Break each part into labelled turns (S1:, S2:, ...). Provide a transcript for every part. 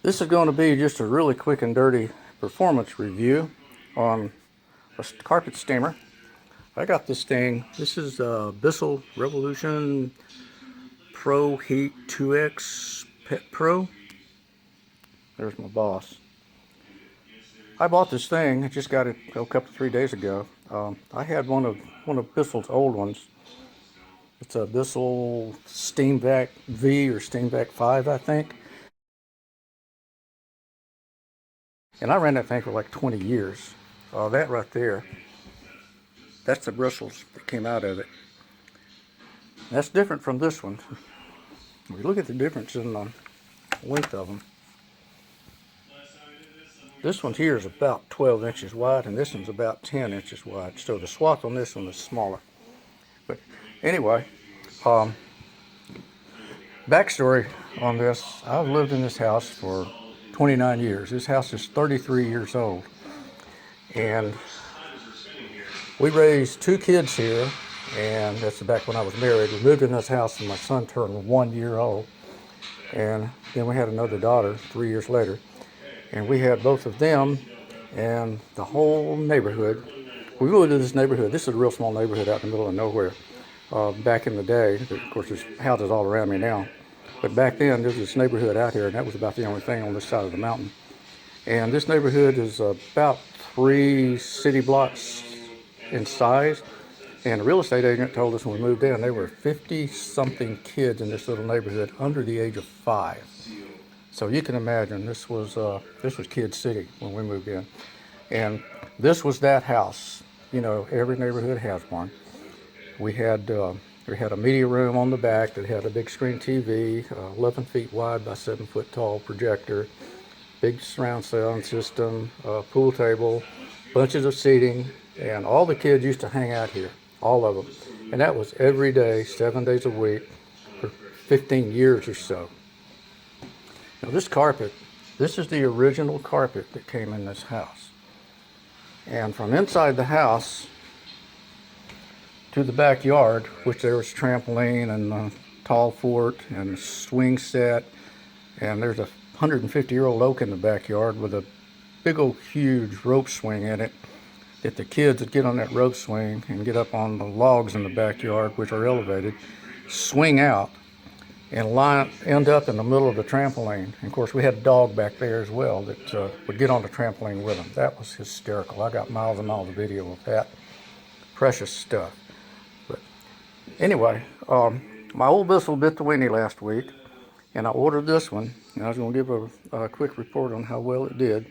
S1: This is going to be just a really quick and dirty performance review on a carpet steamer. I got this thing. This is Bissel Revolution Pro Heat 2X Pet Pro. There's my boss. I bought this thing. I just got it a couple 3 days ago. I had one of Bissel's old ones. It's a Bissel Steam Vac V or Steam Vac 5, I think. And I ran that thing for like 20 years. That right there, that's the bristles that came out of it. That's different from this one. We look at the difference in the length of them. This one here is about 12 inches wide, and this one's about 10 inches wide. So the swath on this one is smaller. But anyway, backstory on this: I've lived in this house for 29 years. This house is 33 years old. And we raised 2 kids here, and that's back when I was married. We moved in this house when my son turned 1 year old. And then we had another daughter 3 years later. And we had both of them and the whole neighborhood. We moved to this neighborhood. This is a real small neighborhood out in the middle of nowhere. Back in the day, of course, there's houses all around me now. But back then, there was this neighborhood out here, and that was about the only thing on this side of the mountain. And this neighborhood is about 3 city blocks in size. And the real estate agent told us when we moved in, there were 50-something kids in this little neighborhood under the age of 5. So you can imagine this was Kid City when we moved in. And this was that house. You know, every neighborhood has one. We had a media room on the back that had a big screen TV, 11 feet wide by 7 foot tall projector, big surround sound system, pool table, bunches of seating, and all the kids used to hang out here, all of them. And that was every day, 7 days a week, for 15 years or so. Now this carpet, this is the original carpet that came in this house. And from inside the house to the backyard, which there was trampoline and a tall fort and a swing set, and there's a 150-year-old oak in the backyard with a big old huge rope swing in it that the kids would get on that rope swing and get up on the logs in the backyard, which are elevated, swing out and end up in the middle of the trampoline. And of course, we had a dog back there as well that would get on the trampoline with them. That was hysterical. I got miles and miles of video of that. Precious stuff. But anyway, my old Bissel bit the weenie last week, and I ordered this one, and I was going to give a quick report on how well it did.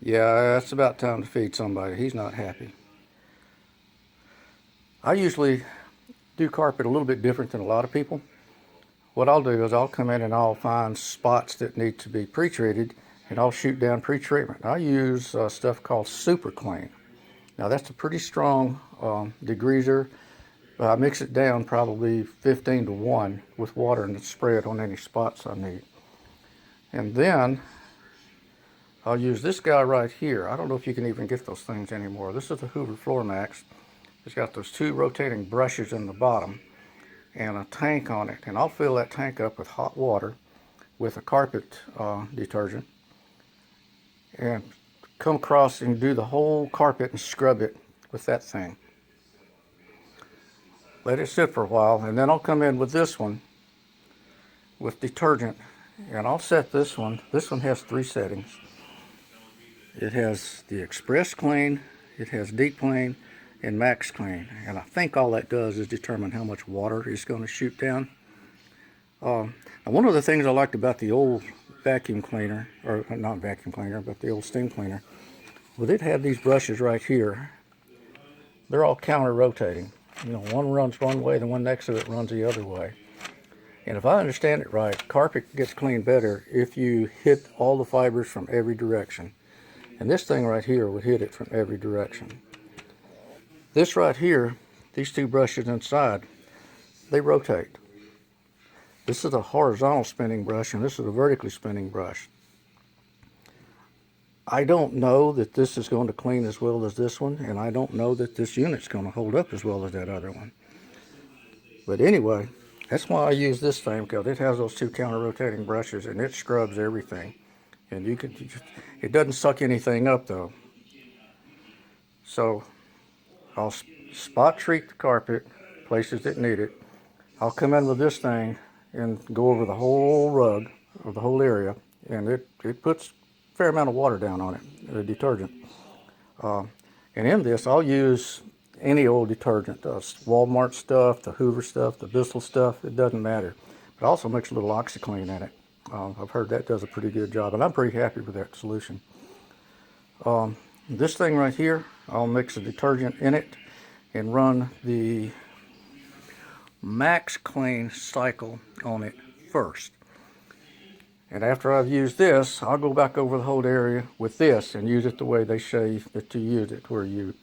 S1: Yeah, it's about time to feed somebody. He's not happy. I usually do carpet a little bit different than a lot of people. What I'll do is I'll come in and I'll find spots that need to be pre-treated, and I'll shoot down pre-treatment. I use stuff called Super Clean. Now that's a pretty strong degreaser. I mix it down probably 15 to 1 with water and spray it on any spots I need. And then I'll use this guy right here. I don't know if you can even get those things anymore. This is the Hoover Floor Max. It's got those 2 rotating brushes in the bottom and a tank on it. And I'll fill that tank up with hot water with a carpet detergent and come across and do the whole carpet and scrub it with that thing. Let it sit for a while, and then I'll come in with this one with detergent, and I'll set this one. This one has 3 settings. It has the Express Clean, it has Deep Clean, and Max Clean. And I think all that does is determine how much water it's going to shoot down. Now one of the things I liked about the old vacuum cleaner, or not vacuum cleaner, but the old steam cleaner, well, it had these brushes right here. They're all counter-rotating. You know, one runs one way, the one next to it runs the other way. And if I understand it right, carpet gets cleaned better if you hit all the fibers from every direction. And this thing right here would hit it from every direction. This right here, these 2 brushes inside, they rotate. This is a horizontal spinning brush, and this is a vertically spinning brush. I don't know that this is going to clean as well as this one, and I don't know that this unit's going to hold up as well as that other one. But anyway, That's why I use this thing, because it has those two counter-rotating brushes and it scrubs everything. And it doesn't suck anything up though. So I'll spot treat the carpet, places that need it. I'll come in with this thing and go over the whole rug or the whole area, and it puts a fair amount of water down on it, the detergent. And in this, I'll use any old detergent, Walmart stuff, the Hoover stuff, the Bissel stuff, it doesn't matter. But I also mix a little OxyClean in it. I've heard that does a pretty good job, and I'm pretty happy with that solution. This thing right here, I'll mix a detergent in it and run the Max Clean cycle on it first. And after I've used this, I'll go back over the whole area with this and use it the way they say that you use it, where you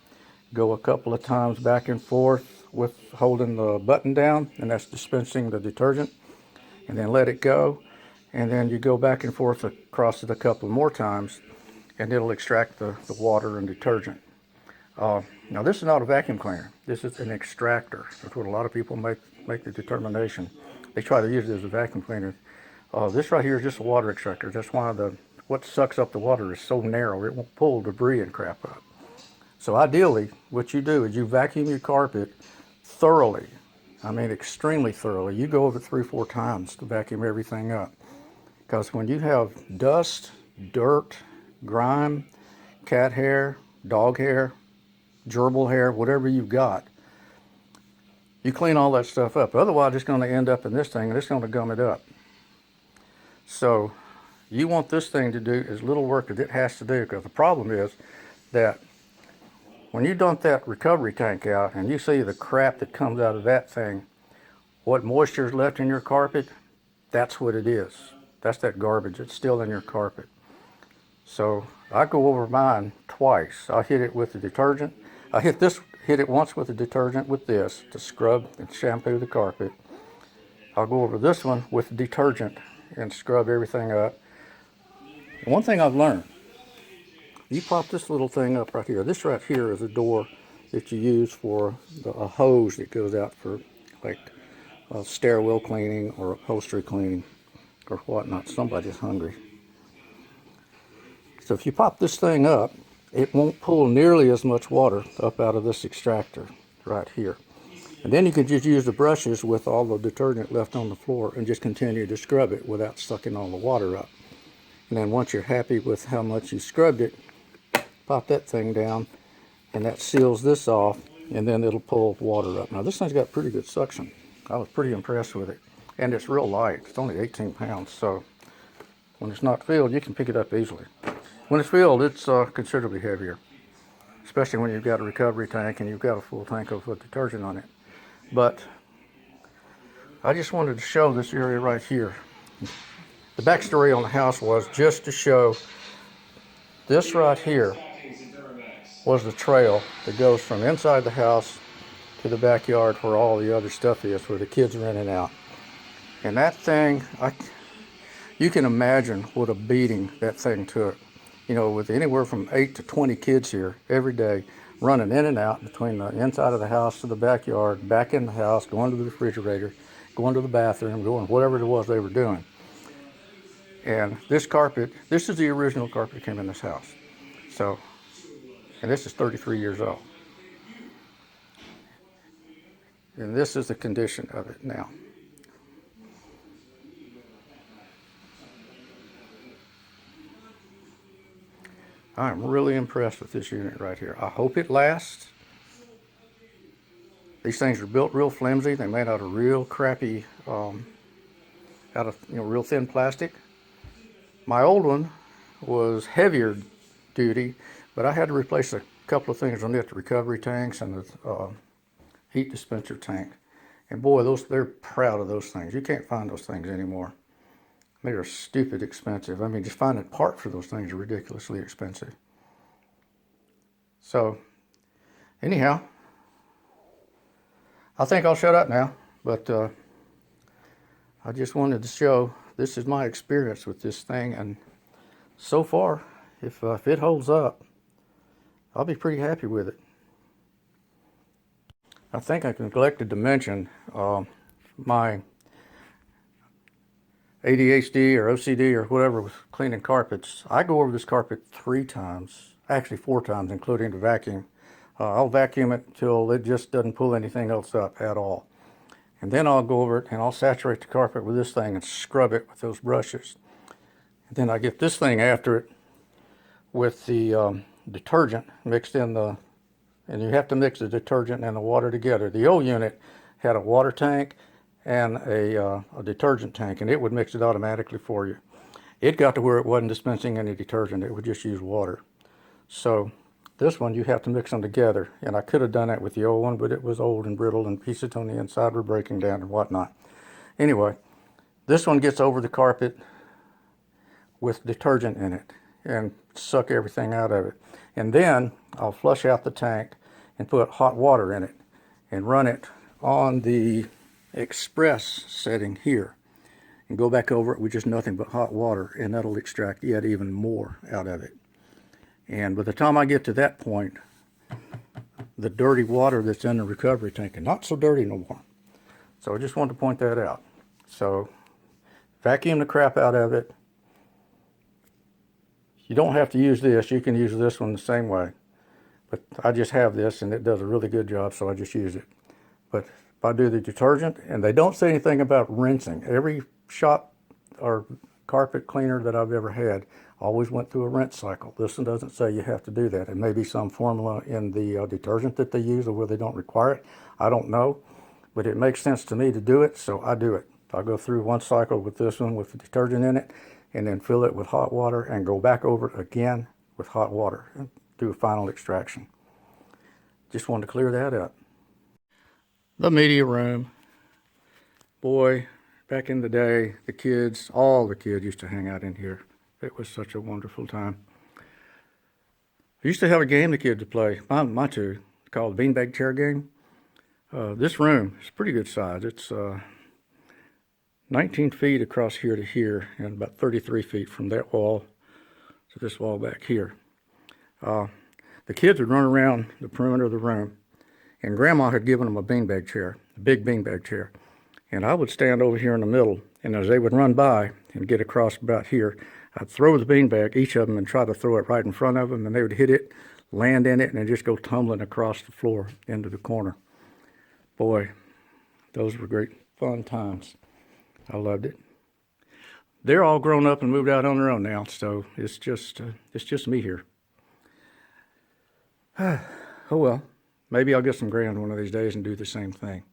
S1: go a couple of times back and forth with holding the button down, and that's dispensing the detergent, and then let it go, and then you go back and forth across it a couple more times, and it'll extract the water and detergent. Now this is not a vacuum cleaner. This is an extractor. That's what a lot of people make the determination. They try to use it as a vacuum cleaner. This right here is just a water extractor. That's why what sucks up the water is so narrow. It won't pull debris and crap up. So ideally, what you do is you vacuum your carpet thoroughly. I mean extremely thoroughly. You go over 3 or 4 times to vacuum everything up. Because when you have dust, dirt, grime, cat hair, dog hair, gerbil hair, whatever you've got, you clean all that stuff up. Otherwise, it's going to end up in this thing and it's going to gum it up. So you want this thing to do as little work as it has to do, because the problem is that when you dump that recovery tank out and you see the crap that comes out of that thing, what moisture is left in your carpet, that's what it is. That's that garbage that's still in your carpet. So I go over mine twice. I hit it with the detergent. I hit it once with the detergent with this to scrub and shampoo the carpet. I'll go over this one with detergent and scrub everything up. One thing I've learned, you pop this little thing up right here. This right here is a door that you use for a hose that goes out for like stairwell cleaning or upholstery cleaning or whatnot. Somebody's hungry. So if you pop this thing up, it won't pull nearly as much water up out of this extractor right here. And then you can just use the brushes with all the detergent left on the floor and just continue to scrub it without sucking all the water up. And then once you're happy with how much you scrubbed it, pop that thing down, and that seals this off, and then it'll pull water up. Now this thing's got pretty good suction. I was pretty impressed with it. And it's real light. It's only 18 pounds, so when it's not filled, you can pick it up easily. When it's filled, it's considerably heavier, especially when you've got a recovery tank and you've got a full tank of detergent on it. But I just wanted to show this area right here. The backstory on the house was just to show this right here was the trail that goes from inside the house to the backyard where all the other stuff is, where the kids are in and out. And that thing, you can imagine what a beating that thing took. You know, with anywhere from 8 to 20 kids here every day, running in and out between the inside of the house to the backyard, back in the house, going to the refrigerator, going to the bathroom, going whatever it was they were doing. And this carpet, this is the original carpet that came in this house. So, and this is 33 years old. And this is the condition of it now. I'm really impressed with this unit right here. I hope it lasts. These things are built real flimsy. They're made out of real crappy, real thin plastic. My old one was heavier duty, but I had to replace a couple of things on it, the recovery tanks and the heat dispenser tank. And boy, they're proud of those things. You can't find those things anymore. They are stupid expensive. I mean, just finding a part for those things are ridiculously expensive. So, anyhow, I think I'll shut up now. But I just wanted to show this is my experience with this thing. And so far, if it holds up, I'll be pretty happy with it. I think I neglected to mention my ADHD or OCD or whatever with cleaning carpets, I go over this carpet 3 times, actually 4 times, including the vacuum. I'll vacuum it until it just doesn't pull anything else up at all. And then I'll go over it and I'll saturate the carpet with this thing and scrub it with those brushes. And then I get this thing after it with the detergent mixed in the, and you have to mix the detergent and the water together. The old unit had a water tank and a detergent tank, and it would mix it automatically for you. It got to where it wasn't dispensing any detergent, it would just use water. So this one, you have to mix them together, and I could have done that with the old one, but it was old and brittle, and pieces on the inside were breaking down and whatnot. Anyway, this one gets over the carpet with detergent in it and suck everything out of it. And then I'll flush out the tank and put hot water in it and run it on the express setting here and go back over it with just nothing but hot water, and that'll extract yet even more out of it. And by the time I get to that point, the dirty water that's in the recovery tank is not so dirty no more. So I just wanted to point that out. So vacuum the crap out of it. You don't have to use this. You can use this one the same way. But I just have this, and it does a really good job, so I just use it. But if I do the detergent, and they don't say anything about rinsing. Every shop or carpet cleaner that I've ever had always went through a rinse cycle. This one doesn't say you have to do that. It may be some formula in the detergent that they use, or where they don't require it. I don't know, but it makes sense to me to do it, so I do it. I'll go through one cycle with this one with the detergent in it, and then fill it with hot water and go back over it again with hot water and do a final extraction. Just wanted to clear that up. The media room. Boy, back in the day, the kids, all the kids used to hang out in here. It was such a wonderful time. I used to have a game the kids would play, my two, called the beanbag chair game. This room is pretty good size. It's 19 feet across here to here, and about 33 feet from that wall to this wall back here. The kids would run around the perimeter of the room, and Grandma had given them a beanbag chair, a big beanbag chair. And I would stand over here in the middle, and as they would run by and get across about here, I'd throw the beanbag, each of them, and try to throw it right in front of them, and they would hit it, land in it, and then just go tumbling across the floor into the corner. Boy, those were great fun times. I loved it. They're all grown up and moved out on their own now, so it's just me here. Oh well, maybe I'll get some grand one of these days and do the same thing.